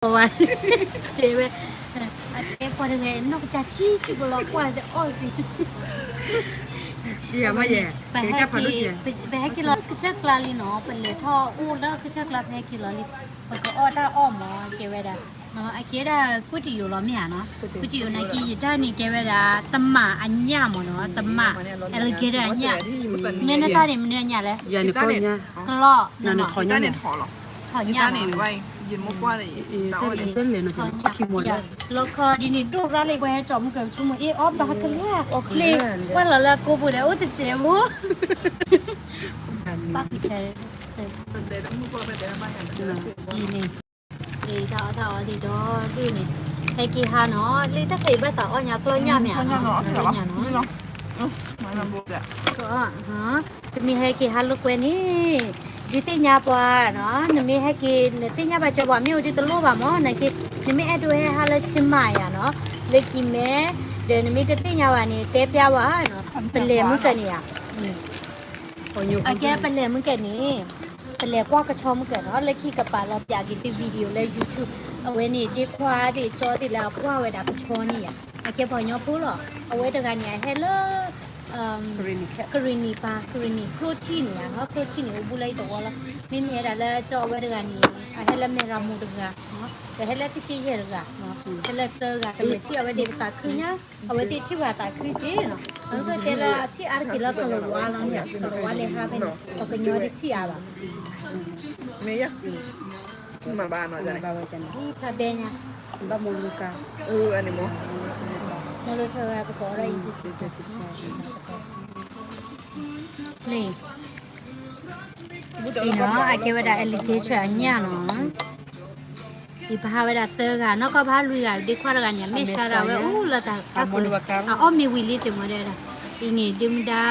Ôi, chị về em qua đường này nó chả chi bò lọt quaจะอ้อยสิ Iya mah ya. ไปให้ Kayak apa กี่ lu ya? ไปให้กี่ร้อยก็จะกลาลีเนาะเป็นเลยท่ออู้แล้วก็จะกลาไปให้กี่ร้อยลีมันก็อ้อได้อ้อมเนาะเกเวดาเนาะไอ้เกดากูจะอยู่ล้อมเนี่ยเนาะกูจะอยู่ในกี่จ้านี่เกเวดาตำหมาอันยามเนาะตำหมาเอลเกดาอันยาเนี่ยน่าตาเนี่ยมันเนี่ยเนี่ยเลย Ya ni kau nya. ก็ล่อ Nah ni เนาะ kau ได้ nya. เนี่ยถอหรอ ถอน อี ยา ตาเนี่ยไว้ยืนมุกว่าเลย Itu le no ถอน cuma ยา pakai modal. แล้วก็ดีนี่ดูร้านเลยไปให้จอมเกิดชุ่มเอออฟบาร์กันแล้วโอเคว่าเราละกูพูดแล้วติดเจ็บมั้งปักแค่เสร็จ เป็นเดต้องมุกว่าเป็นเดบ้านอย่างนั้น ดีนี่ดีเท่าดีดอดีนี่ไอ้กี่ฮาเนาะเลยถ้าเคยไปต่ออ้อยากล้อยยาเนี่ย คนยังเหรอ ล้อยยา นี่ เนาะ เหรอมาทำบุกอ่ะ ก็ฮะจะมีให้กี่ฮาลูกเวนี่ดีที่ยาปวาเนาะนี่มีให้กี่เนี่ยที่ยาบาจะว่ามีอยู่ที่ตะลุบะมั้งนี่กี่นี่มีไอ้ดูให้ฮาละชิมมาอ่ะเนาะเลยกี่แม่เดี๋ยวนี่มีก็ที่ยาว่านี่เตะยาว่าเนาะเป็นเลยมึงกันเนี่ย Kau nya. อาแกเป็นเลยมึงแกนี่เป็นเลยกว่ากระชอมแกเนาะเลยขี้กับปลาเราอยากกินที่วิดีโอเลย YouTube เอาไว้นี่ดีควาดีจอดีแล้วกว่าไว้ดักระชอนี่อ่ะอาแกพอยอพูดหรอเอาไว้ตรงกันเนี่ยให้เลกรีนีปลากรีนีโปรตีนเนี่ยเขาโปรตีนเนี่ยบุเลยตัวละนี่เนี่ยแล้วจอไว้ตรงกันนี่ให้แล้วไม่รามูตรงกันเนาะแต่ให้แล้วที่ขี้เหี้ยตรงกันเนาะให้แล้วเตอร์กันแต่ที่เอาไว้เด็กตาขึ้นเนี่ยเอาไว้ที่ว่าตาขึ้นจีเนาะแล้วก็แต่ละที่อาร์กิลก็รู้ว่าเราเนี่ยรู้ว่าเลยหาเป็นเอาไปย้อนที่อาบ้า เมียมาบ้านหน่อยจ้ะ Bawa jangan. นี่พาเบนเนี่ย Bawa muka. อันนี้มั้ง โมโลเชอร์ไปขออะไรอีกสินี่ บุตร ဒီနော်အကေဝဒအလီကေချာညနော်ဒီဘာဝဒတေကနော်ကဘာလူရဒီခွာရကညမေရှာရဝဲဦးလာတာအော်မီဝီလေးချမရဲတာဒီနေဒီမဒါ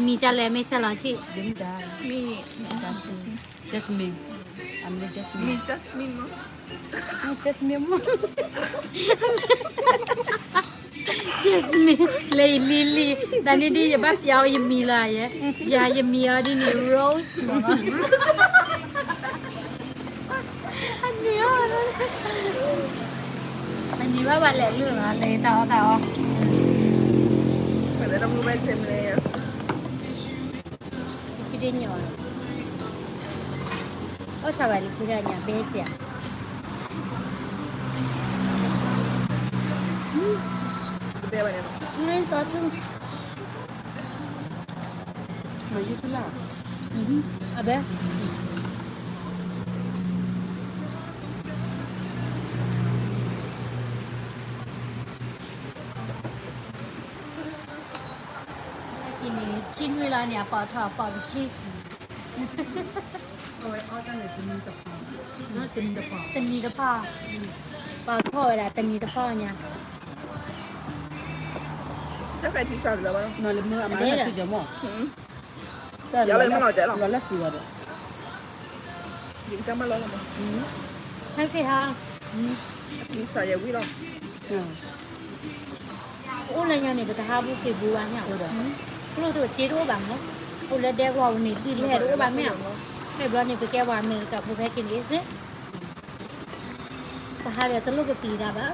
မီကြလဲမေဆက်လာချိ Dem dah. มี Jasmine. Ambil jasmine. มีจัสมินมั้ง Jasmine mu. Jasmine လေလီလီဒါနေဒီရပတ်ပြောင်းရမီလာရဲ့ရာရမီရဒီနေ rose နော်อันนี้ว่าวันแหละเรื่องอะไรต่อ เหมือนเราดูไปเต็มเลยอ่ะ 이치린요 어사와리 기라냐 매지야 เบียร์อะไรเนี่ย 그래서 좀 Maju tu lah. 아베 ini chin wilayahnya apa tha apa chi Oh, orang ni tu minta. Nak minta apa? ตมีตะพ่อปอท่อละตมีตะพ่อเนี่ย ถ้าใครที่สั่งแล้วมั้ง Nak lemah amat tu je mau. เดี๋ยวอะไรมาหน่อยเจ๊หรอ Lalat tu ada. หญิงจะมาลองมั้ง ให้พี่ฮะ มีสายวิลอง Ha. อู้เลยเนี่ยเนี่ยจะหาบุกบัวเนี่ยกูรู้ตัวจีรู้บ้างเนาะกูเลยเดี๋ยวว่าวันนี้ดีเลยรู้บ้างไหมอ่ะให้บ้านนี่ไปแก้ว่ามือกับผู้แพ้กินเอสแต่หาเดี๋ยวตลกกับปีดาบ้า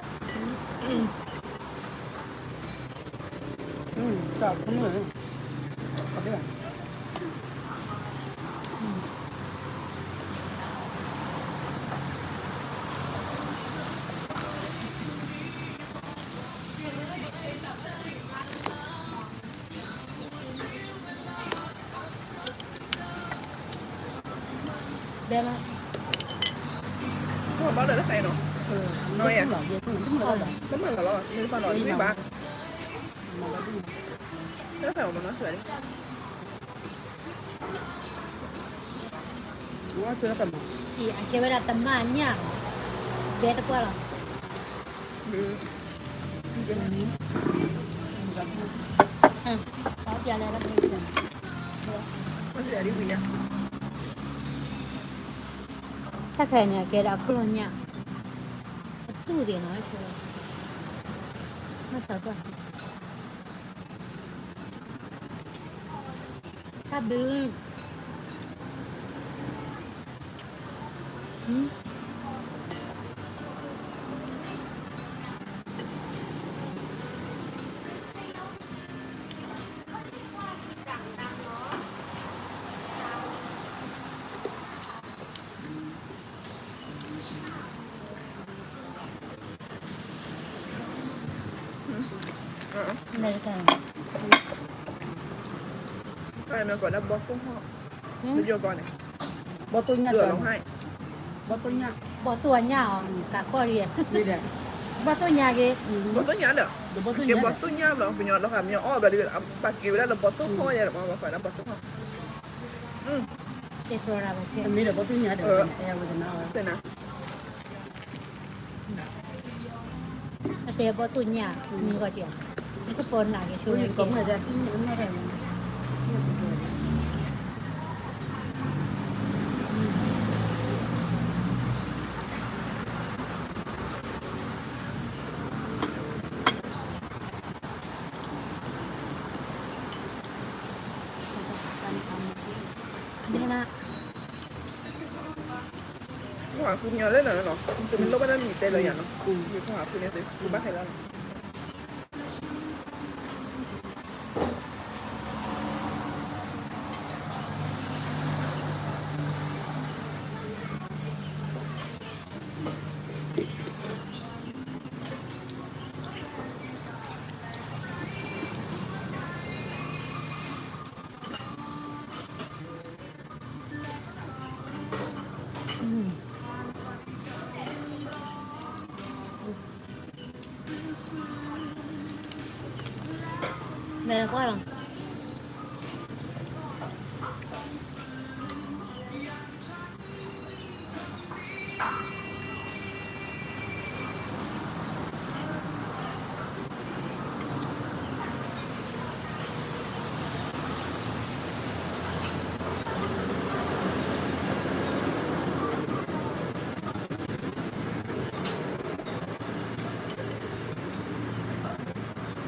Tak kena. Apa dia? Đem á. เขาบอกเลยแล้วใครเนาะ Nói à? Dia tu lah. Đúng rồi lo, nhưng mà nói với bà. Nó phải mà nói chuyện đi. Gua tu apa? Thì anh kêu là tầm mà nha. Bé tập qua rồi. Có giờ này là mình. Nó sẽ đi quỳ à? Chắc phải nhà kia đã không nha. Tu thì nói chứ. Nó sợ quá. Cắt đường. อเมริกัน ไอ้แม่ก่อนแล้วบอสต้องห่อวิดีโอก่อนเนี่ย บอตุ้ง เห เนี่ย ลือร้องไห้ บอตุ้งเนี่ย บ่ตัวหญ้ากะก็เรียน นี่แหละ บ่ตัวหญ้าเก บอสต้องยัดเด้อ เดี๋ยวบอตุ้ง เก็ เนี่ บบอสต้องยัดเหรอเป็นยอดแล้วค่ะมีอ้อแบบนี้ปากกิ้วแล้วเราบอสต้องห่อเนี่ยหรอมาฝ่ายนั้นบอสต้องห่อ เด็กเราบ่เพีย มีเดี๋ยวบอตุ้งเนี่ยเดี๋ยวแอร์วันจะน่า เสร็จนะ แต่บ่ตัวหญ้ามีก็เจียวนี่ก็ปนหลังช่วย ก็ เก็บ เหมือนจะกินมันไม่ได้ นี่นะ หัวคือมีอะไรเนาะเนาะคือมันลบไปแล้วมีเตะเลยอย่างเนาะอยู่หัวคือเนี่ยสิคือบ้าใครแล้ว แม่ก็ลอง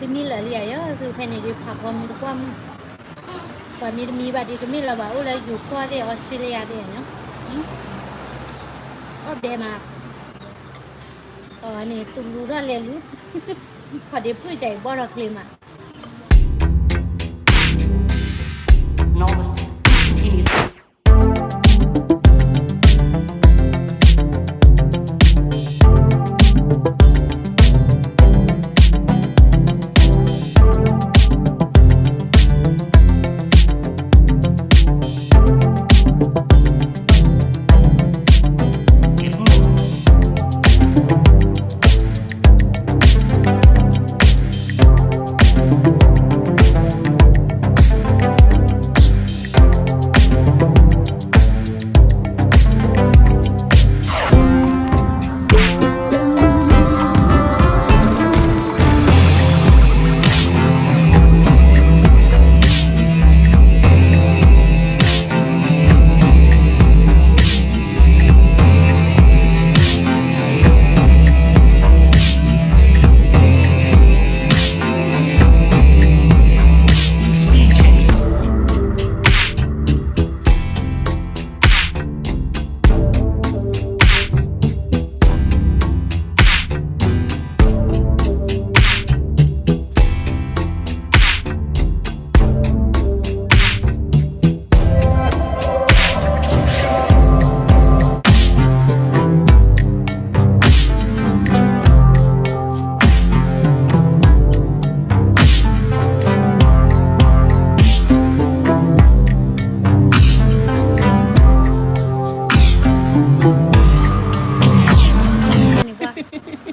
ที่มีหลายอย่างเยอะคือภายในที่ผักความมีบัตรที่มีระบาดอะไรอยู่ก็ได้ออสเตรเลียได้เนาะก็เดมาอันนี้ตุ้งรู้ได้เลยรู้พอดีพูดใจบ่รักเลยมา Novus instantaneously. Get moving.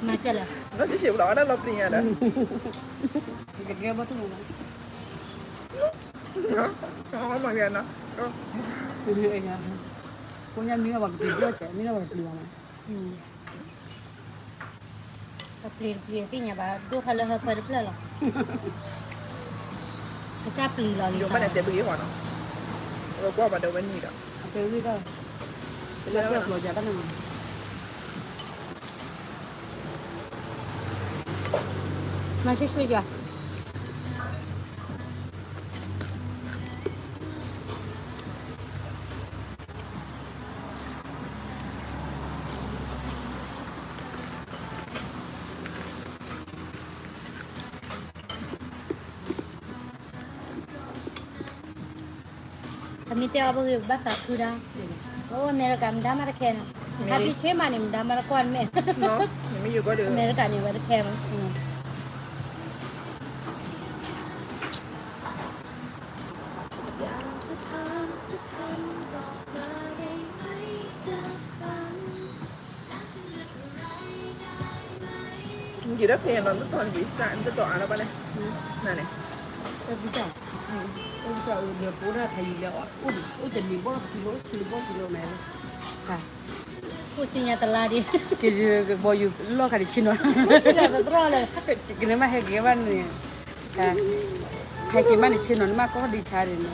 มาจะละ เราจะเฉียบหรอนั่นเราเปลี่ยนนะ แกบอตุ้ง อ๋อมาเรียนนะก็ คือเองนะคนยังมีระบบตีเยอะแฉมีระบบตีมา ก็เปลี่ยนที่เนี่ยบ้าดูเขาเลยเขาเปิดเปล่าหรอเขาจะเปลี่ยนหรอ อยู่มาในเต็มปีก่อนเนาะเราก็มาเดินวันนี้อ่ะ เจอที่ก็แล้วก็หัวใจก็นั่ง มาช่วยๆจ้ะKami tiap hari bakar kuda. Oh, Amerika menda mana kena. Tapi cuma ni menda mana kuan me. เนาะยังไม่อยู่ก็เดิน Amerika ni mana kena. กี่ได้เพลงเราตอนกี่สานจะต่ออะไรไปเลยนั่นเอง 에 비자. 에 비자 우리 보라 타이려. 우리 미 보라 키로 매. 자. พูดสิญาตลาดิ 그 뭐유 로 가리 치노. ชิลาตรอเลย 그네마 해게만네. 자. 해게만이 치노는 막 거기 차리네.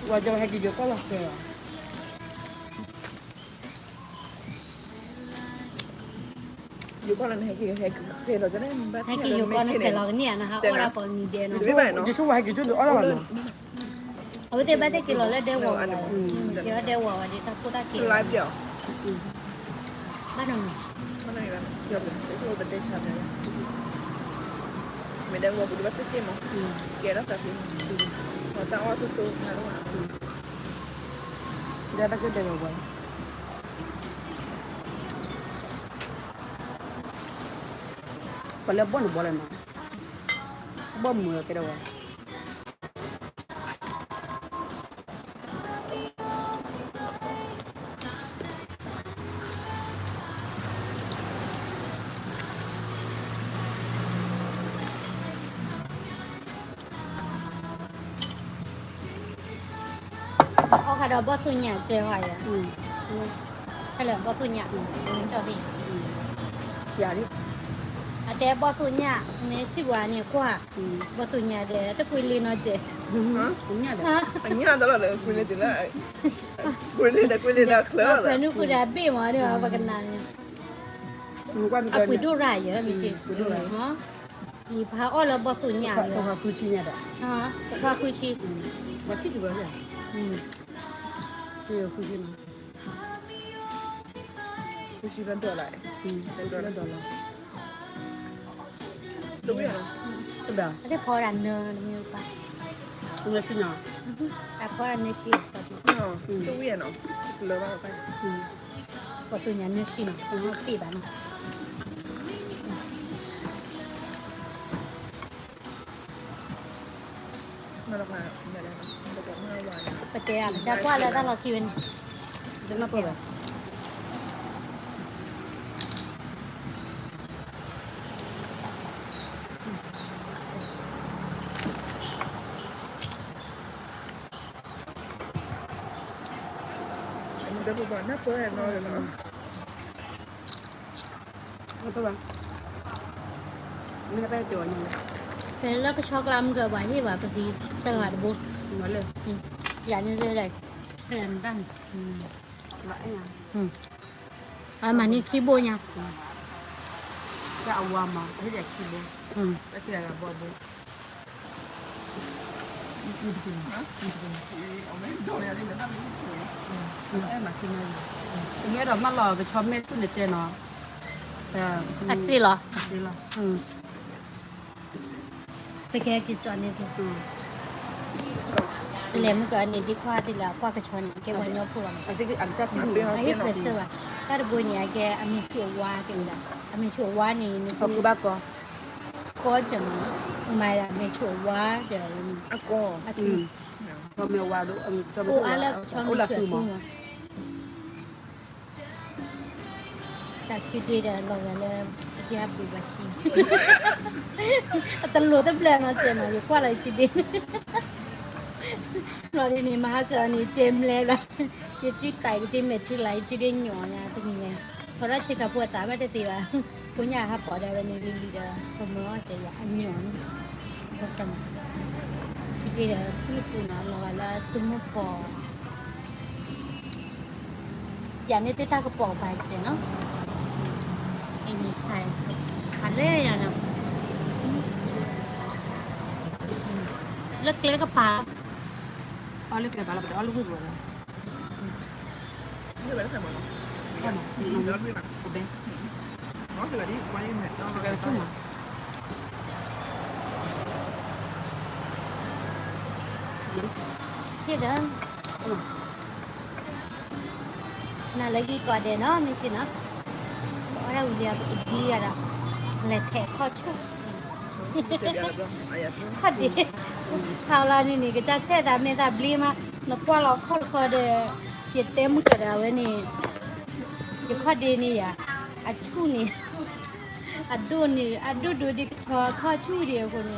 와저 해게 몇 걸었어요. อยู่ก่อนนั้นให้กี่เพลงเราจะได้แบบ ให้กินอยู่ก่อนนะแต่เราเนี่ยนะคะออราปอนีเดน 이제 와 해게 좀 알아봤나? เอาไปเตะบ้านได้กินเราแล้วเดวอะไรเดี๋ยวเดววันนี้ถ้าพูดได้กิน ไลฟ์เดียว บ้านเรา มันอะไรกันเดี๋ยวเป็นตัวเป็นเดชาเนี่ยไม่ได้ว่าบุญวัตถุเกี่ยมั้งเกี่ยแล้วแต่ที่เราตั้งว่าสู้ๆนะลูกอ่ะ 내가 그때 뭐. 벌레 뭐는 뭐래나. 뭐 뭐야 그래 와. 어 가다 버튼이야 제화야 응. 그래 버튼이야 저기 야리. 아대 버튼이야 내 집안이 과 응. 버튼이야 돼 뜨꾸일리너지 언니야. อันนี้น่าตลอดเลยคุยเลยถึงแล้วคุยเลยนะเคลิ้มเลย 그래 누구 다 빼면 돼 바간나냐 누가 아 kuidura야 미지 어? 이 바올라 버튼이야 너가 구치냐다. 어 바꾸시 맞지 그거야. 저 구치나. คุยชีกันตัวอะไร $1. ดูไม่เหรอ 그다. 근데 버란너 미우가 오늘 그냥. 아 버란너 씨 อ๋อดูเวียนเหรอเลยว่าไป 버튼이야 너 씨는 삐바는 มาละมาไม่ได้นะแต่ก็ไม่ไหว 그때야 자꾸 알아다 넣기wen 전화 받아. มันจะพูดว่าน่าเบื่อน้อยเลยเนาะ 또 봐. 내가 빨리 뛰어왔냐. 별로 그 초콜릿 그 많이 와 그디 떠가도 못 원래. 야는 그래 그냥 단 라이야. 아 많이 기보냐 cái ông qua mà thấy đẹp chi luôn cái kia là bò bò em mà chi này nghĩa là mắt lò cái chó mẹ chút này tiền nó 아 씨러 xí là 그게 그 전에 렘 거니 디과디라 과가 전에 게 원요 풀어 anh thấy cái ăn chắc Ăn như đi này học. 아이 그랬어 까르 보니야 게 아미 쇼와 게다 아미 쇼와니 có cứ bác có 거잖아 마이라 미 쇼와 데 อากอ 아 cho mèo qua đủ ăn cho 오 알라 처음에 là 줄 cứ mà 거 딱 지디래 너는 지디 합부 바키 딸로 답래나 잖아 이거 라 지디 너네 마가니 잼래라 이지 따이디 매치 라이 지디 녀냐 등이야 저라 치가 보다 바데티라 고냐 하 버다니 리리다 고모 어때야 안녕 그래서 지디래 필리핀나 로라 ತುಮಪ 야네 때다가 뽑아야지 너 이미 살 갈래야 나 ล็กๆก็ปา ăn lấy cái bà là bà ăn lúc rồi นี่เป็นใครหมด ăn เดี๋ยวพี่หนัก có bé น้องคือแบบนี้ไว้ยังไงต้อง cái không mà ที่เดินน่าเล็กดีกว่าเดี๋ยวเนาะนี่สิเนาะเราเรียกดีอะละเลยแทะข้อชุบ เจ็บยาแล้วอายาทุ่ง พอดีข่าวเรานี่ก็จะแช่แต่เมตาบลีมาแล้วกว่าเราข้อเดเต็มกระดาษไว้นี่อยู่ข้อดีนี่อ่ะ အချူနေအဒိုနေအဒိုဒိုဒီချောခါချူရီကိုနေ